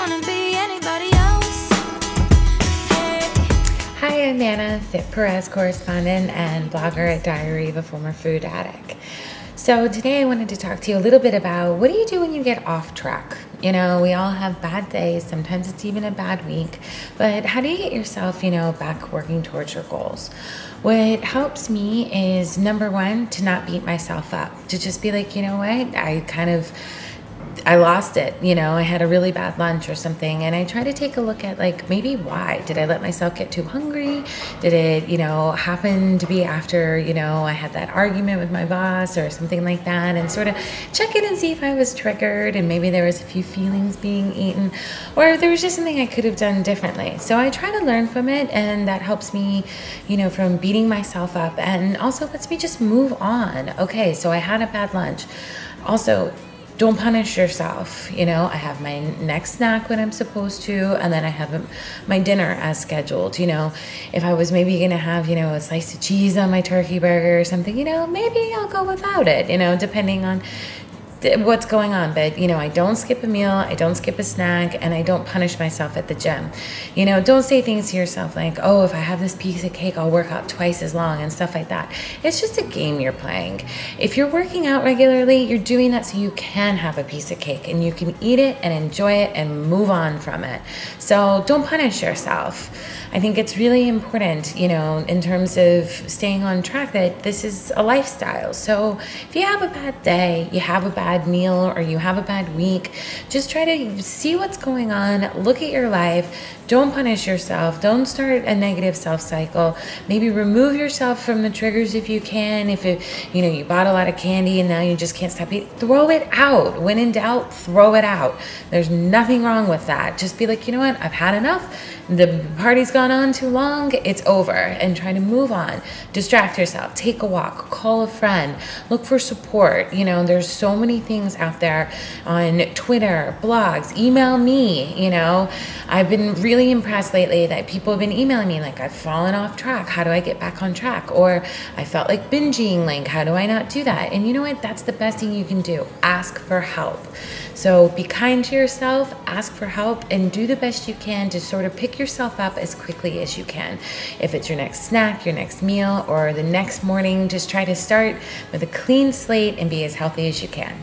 wanna be anybody else. Hey. Hi, I'm Anna, Fitperez correspondent and blogger at Diary of a Former Food Addict. So today I wanted to talk to you a little bit about what do you do when you get off track? You know, we all have bad days, sometimes it's even a bad week, but how do you get yourself, back working towards your goals? What helps me is, number one, to not beat myself up, to just be like, you know what, I lost it, I had a really bad lunch or something, and I try to take a look at, like, maybe why. Did I let myself get too hungry? Did it, happen to be after, I had that argument with my boss or something like that, and sort of check in and see if I was triggered and maybe there was a few feelings being eaten, or if there was just something I could have done differently. So I try to learn from it, and that helps me, from beating myself up, and also lets me just move on. Okay, so I had a bad lunch. Also, don't punish yourself. I have my next snack when I'm supposed to, and then I have my dinner as scheduled. If I was maybe gonna have, a slice of cheese on my turkey burger or something, maybe I'll go without it, depending on what's going on. But I don't skip a meal, I don't skip a snack, and I don't punish myself at the gym. Don't say things to yourself like, oh, if I have this piece of cake, I'll work out twice as long and stuff like that. It's just a game you're playing. If you're working out regularly, you're doing that so you can have a piece of cake and you can eat it and enjoy it and move on from it. So don't punish yourself. I think it's really important, in terms of staying on track, that this is a lifestyle. So if you have a bad day, you have a bad meal, or you have a bad week, just try to see what's going on, look at your life. Don't punish yourself. Don't start a negative self-cycle. Maybe remove yourself from the triggers if you can. If you bought a lot of candy and now you just can't stop eating, throw it out. When in doubt, throw it out. There's nothing wrong with that. Just be like, you know what, I've had enough. The party's gone on too long, it's over, and try to move on. Distract yourself, take a walk, call a friend, look for support. There's so many things out there on Twitter, blogs, email me. I've been really impressed lately that people have been emailing me like, I've fallen off track, how do I get back on track? Or I felt like binging, like, how do I not do that? And you know what, that's the best thing you can do. Ask for help. So be kind to yourself, ask for help, and do the best you can to sort of pick yourself up as quickly as you can. If it's your next snack, your next meal, or the next morning, just try to start with a clean slate and be as healthy as you can.